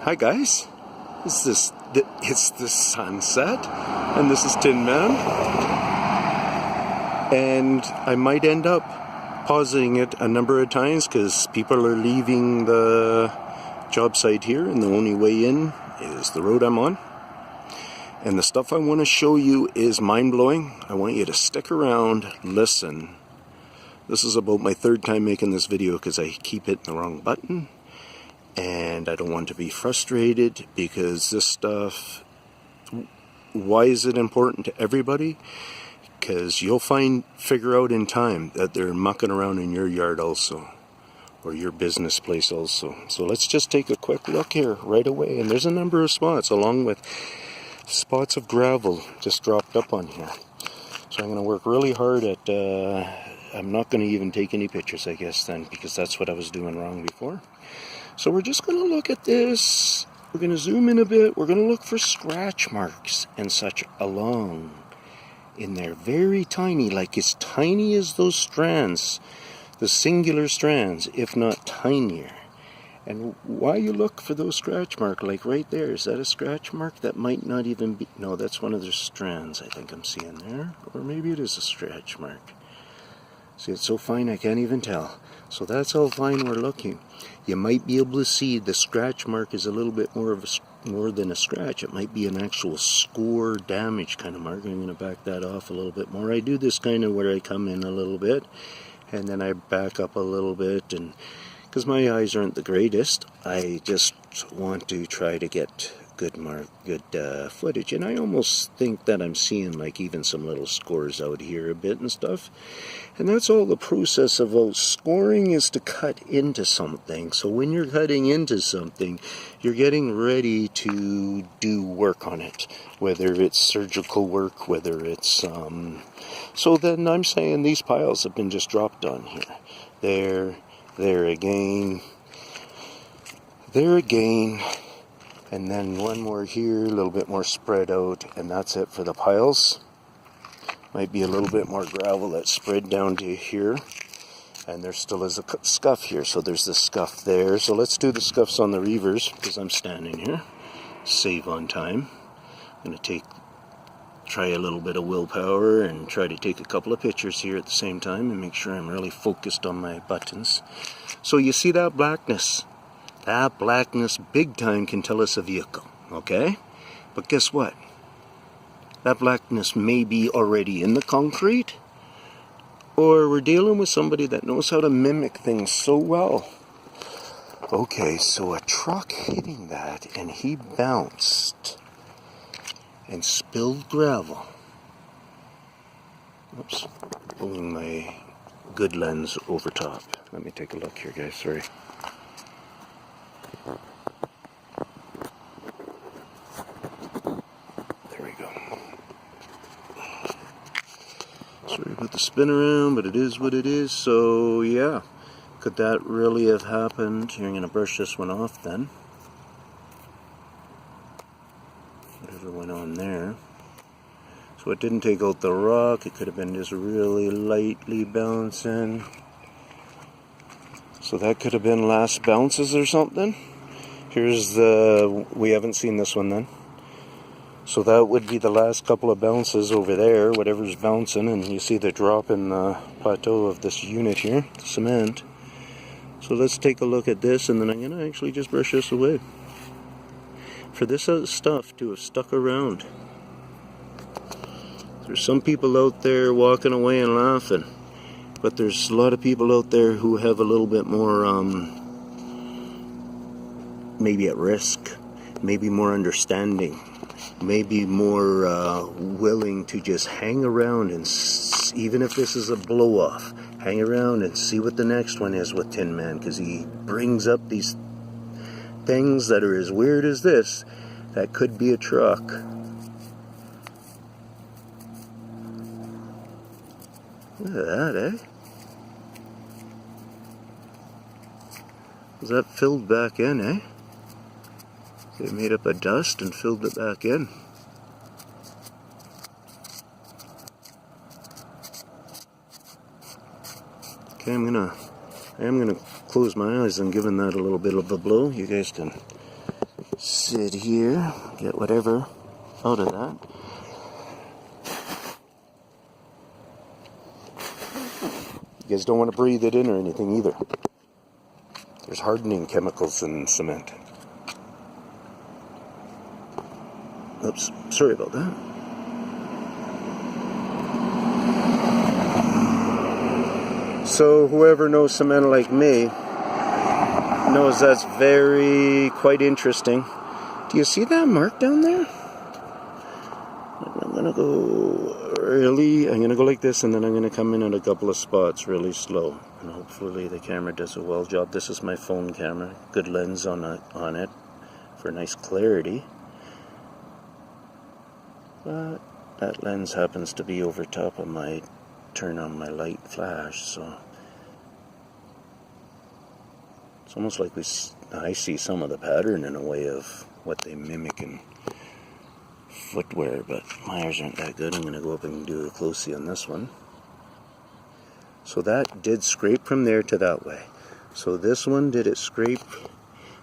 Hi guys, it's the sunset, and this is Tin Man, and I might end up pausing it a number of times because people are leaving the job site here, and the only way in is the road I'm on. And the stuff I want to show you is mind-blowing. I want you to stick around, listen. This is about my third time making this video because I keep hitting the wrong button. And I don't want to be frustrated because this stuff, why is it important to everybody? Because you'll figure out in time that they're mucking around in your yard also, or your business place also. So let's just take a quick look here right away. And there's a number of spots along with spots of gravel just dropped up on here. So I'm going to work really hard at, I'm not going to even take any pictures, I guess, then, because that's what I was doing wrong before. So we're just going to look at this. We're going to zoom in a bit. We're going to look for scratch marks and such along in there. Very tiny, like as tiny as those strands, the singular strands, if not tinier. And why you look for those scratch marks, like right there, is that a scratch mark? That might not even be, no, that's one of their strands I think I'm seeing there. Or maybe it is a scratch mark. See, it's so fine I can't even tell. So that's how fine we're looking. You might be able to see the scratch mark is a little bit more than a scratch. It might be an actual score damage kind of mark. I'm going to back that off a little bit more. I do this kind of where I come in a little bit and then I back up a little bit, and because my eyes aren't the greatest, I just want to try to get good footage, and I almost think that I'm seeing like even some little scores out here a bit and stuff. And that's all the process about scoring, is to cut into something. So when you're cutting into something, you're getting ready to do work on it, whether it's surgical work, whether it's so then I'm saying these piles have been just dropped on here, there again, and then one more here, a little bit more spread out, and that's it for the piles. Might be a little bit more gravel that's spread down to here, and there still is a scuff here, so there's the scuff there. So let's do the scuffs on the reavers, because I'm standing here, save on time. I'm going to try a little bit of willpower and try to take a couple of pictures here at the same time and make sure I'm really focused on my buttons. So you see that blackness? That blackness big time can tell us a vehicle, okay? But guess what? That blackness may be already in the concrete, or we're dealing with somebody that knows how to mimic things so well. Okay, so a truck hitting that, and he bounced and spilled gravel. Oops, pulling my good lens over top. Let me take a look here, guys, sorry. There we go. Sorry about the spin around, but it is what it is. So yeah, could that really have happened? You're going to brush this one off then. Whatever went on there. So it didn't take out the rock. It could have been just really lightly bouncing. So that could have been last bounces or something. Here's we haven't seen this one then. So that would be the last couple of bounces over there, whatever's bouncing, and you see the drop in the plateau of this unit here, the cement. So let's take a look at this, and then I'm going to actually just brush this away. For this stuff to have stuck around. There's some people out there walking away and laughing, but there's a lot of people out there who have a little bit more, maybe at risk, maybe more understanding, maybe more willing to just hang around and even if this is a blow-off, hang around and see what the next one is with Tin Man, because he brings up these things that are as weird as this. That could be a truck. Look at that, eh? Was that filled back in, eh? They made up a dust and filled it back in. Okay, I'm gonna close my eyes and giving that a little bit of a blow. You guys can sit here, get whatever out of that. You guys don't want to breathe it in or anything either. There's hardening chemicals in cement. Oops, sorry about that. So whoever knows cement like me knows that's quite interesting. Do you see that mark down there? I'm gonna go like this, and then I'm gonna come in at a couple of spots really slow, and hopefully the camera does a well job. This is my phone camera, good lens on it for nice clarity. But that lens happens to be over top of my turn on my light flash, so it's almost like I see some of the pattern in a way of what they mimic in footwear, but my eyes aren't that good. I'm going to go up and do a closey on this one. So that did scrape from there to that way. So this one, did it scrape?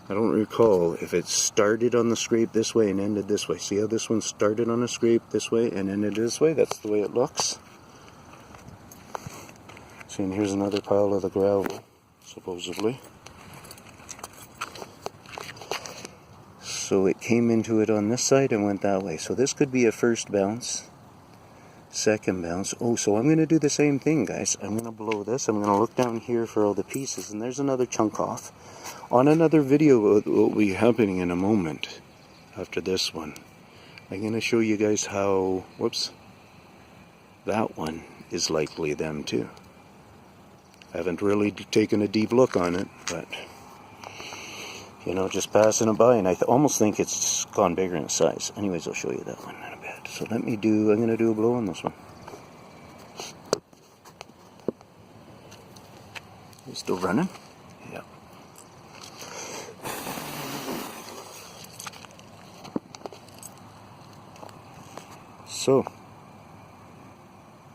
I don't recall if it started on the scrape this way and ended this way. See how this one started on a scrape this way and ended this way? That's the way it looks. See, and here's another pile of the gravel, supposedly. So it came into it on this side and went that way. So this could be a first bounce, second bounce. Oh, so I'm going to do the same thing, guys. I'm going to blow this. I'm going to look down here for all the pieces, and there's another chunk off. On another video that will be happening in a moment after this one, I'm going to show you guys how, whoops, that one is likely them too. I haven't really taken a deep look on it, but you know, just passing it by, and I almost think it's gone bigger in size. Anyways, I'll show you that one in a bit. So I'm going to do a blow on this one. You still running? Yeah. So,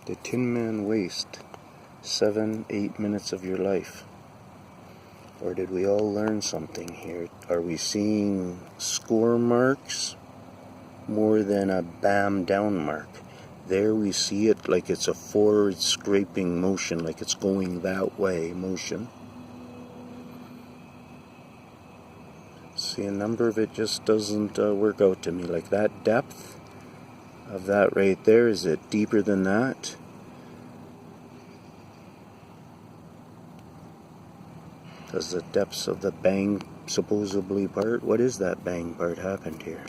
the Tin Man waste 7-8 minutes of your life. Or did we all learn something here? Are we seeing score marks more than a bam down mark? There we see it like it's a forward scraping motion, like it's going that way motion. See, a number of it just doesn't work out to me. Like that depth of that right there, is it deeper than that? Does the depths of the bang supposedly part? What is that bang part happened here?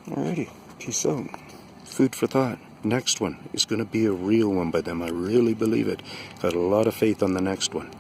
Alrighty, peace out. Food for thought. Next one is going to be a real one by them. I really believe it. Got a lot of faith on the next one.